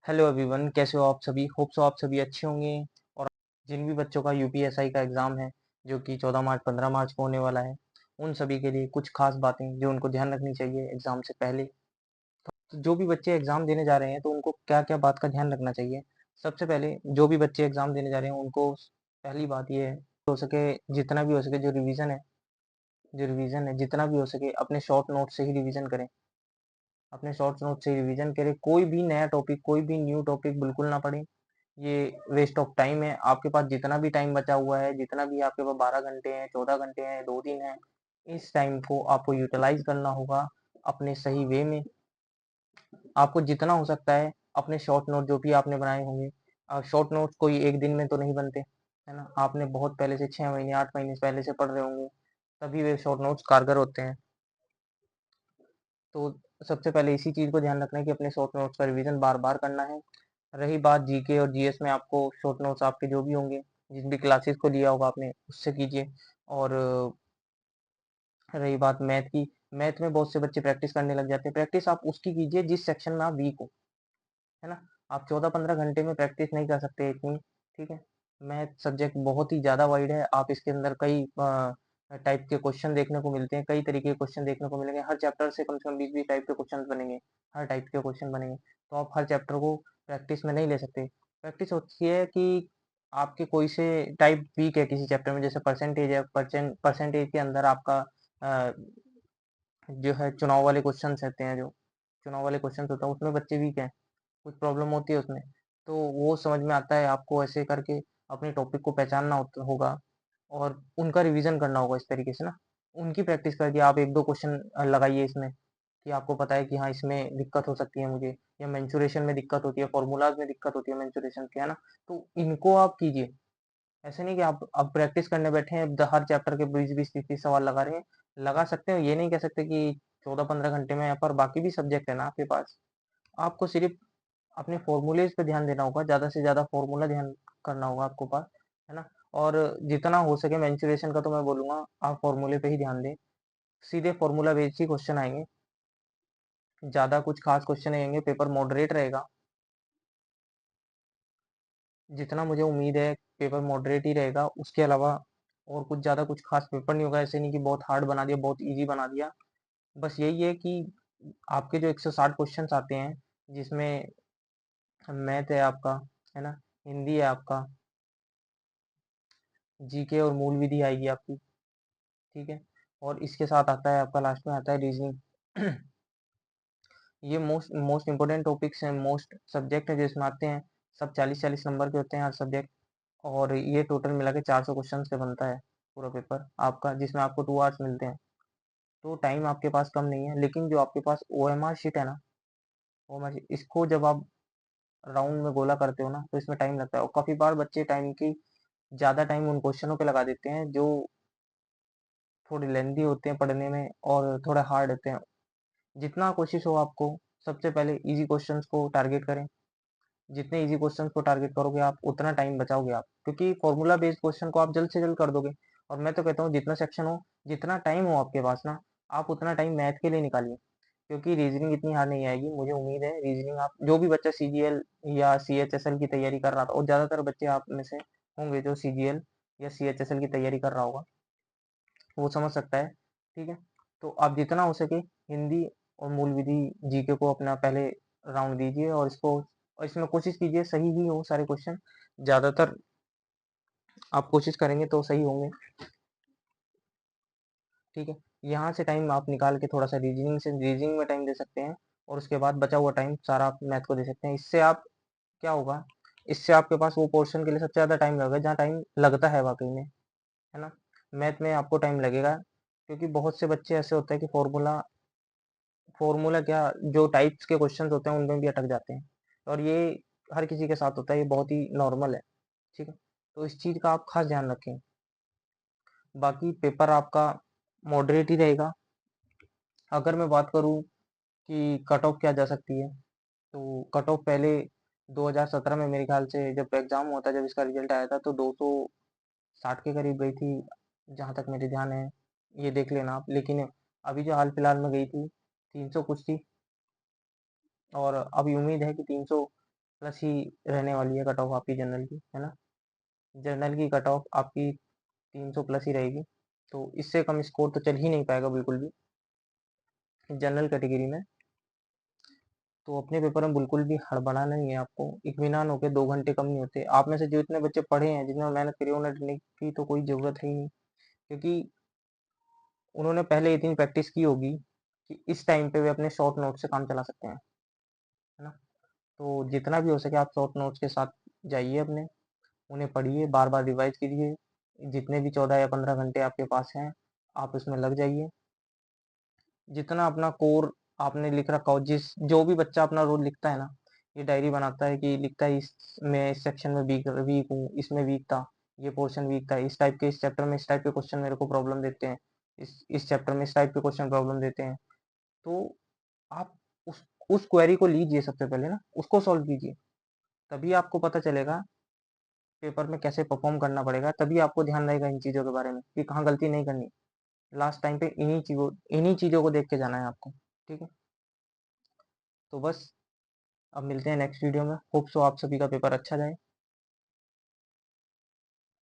Hello everyone, कैसे हो आप सभी? होप सो आप सभी अच्छे होंगे। और जिन भी बच्चों का यूपीएसआई का एग्ज़ाम है, जो कि 14 मार्च 15 मार्च को होने वाला है, उन सभी के लिए कुछ खास बातें जो उनको ध्यान रखनी चाहिए एग्ज़ाम से पहले। तो जो भी बच्चे एग्ज़ाम देने जा रहे हैं, तो उनको क्या-क्या बात का ध्यान रखना चाहिए? सबसे पहले जो भी बच्चे एग्ज़ाम देने जा रहे हैं, उनको पहली बात ये है, हो सके जितना भी हो सके जो रिवीज़न है, जितना भी हो सके अपने शॉर्ट नोट से ही रिवीज़न करें। अपने शॉर्ट नोट से रिवीजन करें। कोई भी नया टॉपिक, कोई भी न्यू टॉपिक बिल्कुल ना पढ़ें। ये वेस्ट ऑफ टाइम है। आपके पास जितना भी टाइम बचा हुआ है, जितना भी आपके पास 12 घंटे हैं, 14 घंटे हैं, 2 दिन हैं, इस टाइम को आपको यूटिलाइज़ करना होगा अपने सही वे में। आपको जितना हो सकता है अपने शॉर्ट नोट जो भी आपने बनाए होंगे, शॉर्ट नोट्स कोई 1 दिन में तो नहीं बनते, है ना? आपने बहुत पहले से 6 महीने, 8 महीने पहले से पढ़ रहे होंगे, तभी वे शॉर्ट नोट्स कारगर होते हैं। तो सबसे पहले इसी चीज़ को ध्यान रखना है कि अपने शॉर्ट नोट्स का रिवीजन बार-बार करना है। रही बात जीके और जीएस में, आपको शॉर्ट नोट्स आपके जो भी होंगे, जिन भी क्लासेस को लिया होगा आपने, उससे कीजिए। और रही बात मैथ की, मैथ में बहुत से बच्चे प्रैक्टिस करने लग जाते हैं। प्रैक्टिस आप उसकी कीजिए जिस सेक्शन में आप वीक हो, है ना? आप 14-15 घंटे में प्रैक्टिस नहीं कर सकते इतनी, ठीक है? मैथ सब्जेक्ट बहुत ही ज़्यादा वाइड है। आप इसके अंदर कई टाइप के क्वेश्चन देखने को मिलते हैं, कई तरीके के क्वेश्चन देखने को मिलेंगे। हर चैप्टर से कम 20-20 टाइप के क्वेश्चन बनेंगे, हर टाइप के क्वेश्चन बनेंगे। तो आप हर चैप्टर को प्रैक्टिस में नहीं ले सकते। प्रैक्टिस होती है कि आपके कोई से टाइप वीक है किसी चैप्टर में, जैसे परसेंटेज है, परसेंटेज के अंदर आपका अ, जो है चुनाव वाले क्वेश्चन्स रहते हैं, जो चुनाव वाले क्वेश्चन्स होता है उसमें बच्चे वीक हैं। कुछ प्रॉब्लम होती है उसमें, तो वो समझ में आता है आपको। ऐसे करके अपने टॉपिक को पहचानना होगा और उनका रिवीजन करना होगा इस तरीके से ना। उनकी प्रैक्टिस कर दिया, आप 1-2 क्वेश्चन लगाइए इसमें, कि आपको पता है कि हाँ, इसमें दिक्कत हो सकती है मुझे, या मेंसुरेशन में दिक्कत होती है, फ़ॉर्मूलाज़ में दिक्कत होती है मेंसुरेशन की, है ना? तो इनको आप कीजिए। ऐसे नहीं कि आप अब प्रैक्टिस करने बैठे हैं, हर चैप्टर के 20-20, 30-30 सवाल लगा रहे हैं। लगा सकते हो, ये नहीं कह सकते कि 14-15 घंटे में, यहाँ पर बाकी भी सब्जेक्ट है ना आपके पास। आपको सिर्फ़ अपने फ़ॉर्मूलेज़ पे ध्यान देना होगा, ज़्यादा से ज़्यादा फ़ॉर्मूला ध्यान करना होगा आपको पास, है ना? और जितना हो सके मेंसुरेशन का तो मैं बोलूँगा आप फ़ॉर्मूले पे ही ध्यान दें। सीधे फ़ॉर्मूला बेस्ड ही क्वेश्चन आएँगे, ज़्यादा कुछ ख़ास क्वेश्चन नहीं आएँगे, पेपर मॉडरेट रहेगा। जितना मुझे उम्मीद है पेपर मॉडरेट ही रहेगा, उसके अलावा और कुछ ज़्यादा कुछ ख़ास पेपर नहीं होगा। ऐसे नहीं कि बहुत हार्ड बना दिया, बहुत ईज़ी बना दिया। बस यही है कि आपके जो 160 क्वेश्चन्स आते हैं, जिसमें मैथ है आपका, है ना? हिंदी है आपका, जीके और मूल विधि आएगी आपकी, ठीक है? और इसके साथ आता है आपका, लास्ट में आता है रीज़निंग। ये मोस्ट मोस्ट इम्पोर्टेंट टॉपिक्स हैं, मोस्ट सब्जेक्ट हैं जो इसमें आते हैं। सब 40-40 नंबर के होते हैं हर सब्जेक्ट, और ये टोटल मिला के 400 क्वेश्चन से बनता है पूरा पेपर आपका, जिसमें आपको 2 आवर्स मिलते हैं। तो टाइम आपके पास कम नहीं है, लेकिन जो आपके पास ओएमआर शीट है ना, ओएमआर शीट, इसको जब आप राउंड में गोला करते हो ना, तो इसमें टाइम लगता है, और काफ़ी बार बच्चे टाइम की ज़्यादा टाइम उन क्वेश्चनों पे लगा देते हैं जो थोड़े लेंदी होते हैं पढ़ने में और थोड़े हार्ड होते हैं। जितना कोशिश हो आपको, सबसे पहले ईज़ी क्वेश्चंस को टारगेट करें। जितने ईज़ी क्वेश्चंस को टारगेट करोगे आप, उतना टाइम बचाओगे आप। क्योंकि फ़ॉर्मूला बेस्ड क्वेश्चन को आप जल्द से जल्द कर दोगे। और मैं तो कहता हूँ जितना सेक्शन हो, जितना टाइम हो आपके पास ना, आप उतना टाइम मैथ के लिए निकालिए। क्योंकि रीज़निंग इतनी हार्ड नहीं आएगी, मुझे उम्मीद है। रीज़निंग आप, जो भी बच्चा सीजीएल या सीएचएसएल की तैयारी कर रहा था, और ज़्यादातर बच्चे आप में से होंगे जो सीजीएल या सीएचएसएल की तैयारी कर रहा होगा, वो समझ सकता है, ठीक है? तो आप जितना हो सके हिंदी और मूल विधि, जीके को अपना पहले राउंड दीजिए, और इसमें कोशिश कीजिए सही ही हो सारे क्वेश्चन। ज़्यादातर आप कोशिश करेंगे तो सही होंगे, ठीक है? यहाँ से टाइम आप निकाल के थोड़ा-सा रीजनिंग में टाइम दे सकते हैं, और उसके बाद बचा हुआ टाइम सारा आप मैथ को दे सकते हैं। इससे आप, क्या होगा, इससे आपके पास वो पोर्शन के लिए सबसे ज़्यादा टाइम लगेगा जहाँ टाइम लगता है वाक़ई में, है ना? मैथ में आपको टाइम लगेगा, क्योंकि बहुत से बच्चे ऐसे होते हैं कि फ़ॉर्मूला क्या, जो टाइप्स के क्वेश्चंस होते हैं उनमें भी अटक जाते हैं, और ये हर किसी के साथ होता है, ये बहुत ही नॉर्मल है, ठीक है? तो इस चीज़ का आप ख़ास ध्यान रखें। बाकी पेपर आपका मॉडरेट ही रहेगा। अगर मैं बात करूँ कि कट ऑफ क्या जा सकती है, तो कट ऑफ पहले 2017 में मेरे ख़्याल से जब एग्ज़ाम हुआ था, जब इसका रिज़ल्ट आया था, तो 260 के करीब गई थी, जहाँ तक मेरे ध्यान है, ये देख लेना आप। लेकिन अभी जो हाल-फिलहाल में गई थी, 300 कुछ थी, और अभी उम्मीद है कि 300 प्लस ही रहने वाली है कट ऑफ आपकी जनरल की, है ना। जनरल की कट ऑफ आपकी 300 प्लस ही रहेगी, तो इससे कम स्कोर तो चल ही नहीं पाएगा बिल्कुल भी जनरल कैटेगरी में। तो अपने पेपर में बिल्कुल भी हड़बड़ाना नहीं है आपको, इत्मीनान होकर 2 घंटे कम नहीं होते। आप में से जो इतने बच्चे पढ़े हैं, जिन्होंने मेहनत करी है, उन्हें डरने की तो कोई ज़रूरत है ही नहीं, क्योंकि उन्होंने पहले इतनी प्रैक्टिस की होगी कि इस टाइम पे वे अपने शॉर्ट नोट से काम चला सकते हैं, है ना। तो जितना भी हो सके आप शॉर्ट नोट्स के साथ जाइए अपने, उन्हें पढ़िए, बार-बार रिवाइज़ कीजिए। जितने भी 14 या 15 घंटे आपके पास हैं, आप उसमें लग जाइए। जितना अपना कोर आपने लिख रखा हो, जो भी बच्चा अपना रोल लिखता है ना, ये डायरी बनाता है कि लिखता है मैं इस सेक्शन में वीक वीक हूँ, इसमें वीक था, ये पोर्शन वीक था, इस टाइप के इस चैप्टर में इस टाइप के क्वेश्चन मेरे को प्रॉब्लम देते हैं, इस चैप्टर में इस टाइप के क्वेश्चन प्रॉब्लम देते हैं। तो आप उस क्वेरी को लीजिए सबसे पहले ना, उसको सॉल्व कीजिए, तभी आपको पता चलेगा पेपर में कैसे परफॉर्म करना पड़ेगा, तभी आपको ध्यान रहेगा इन चीज़ों के बारे में कि कहाँ गलती नहीं करनी। लास्ट टाइम पे इन्हीं चीज़ों को देख के जाना है आपको, ठीक है। तो बस अब मिलते हैं नेक्स्ट वीडियो में, होप सो आप सभी का पेपर अच्छा जाए।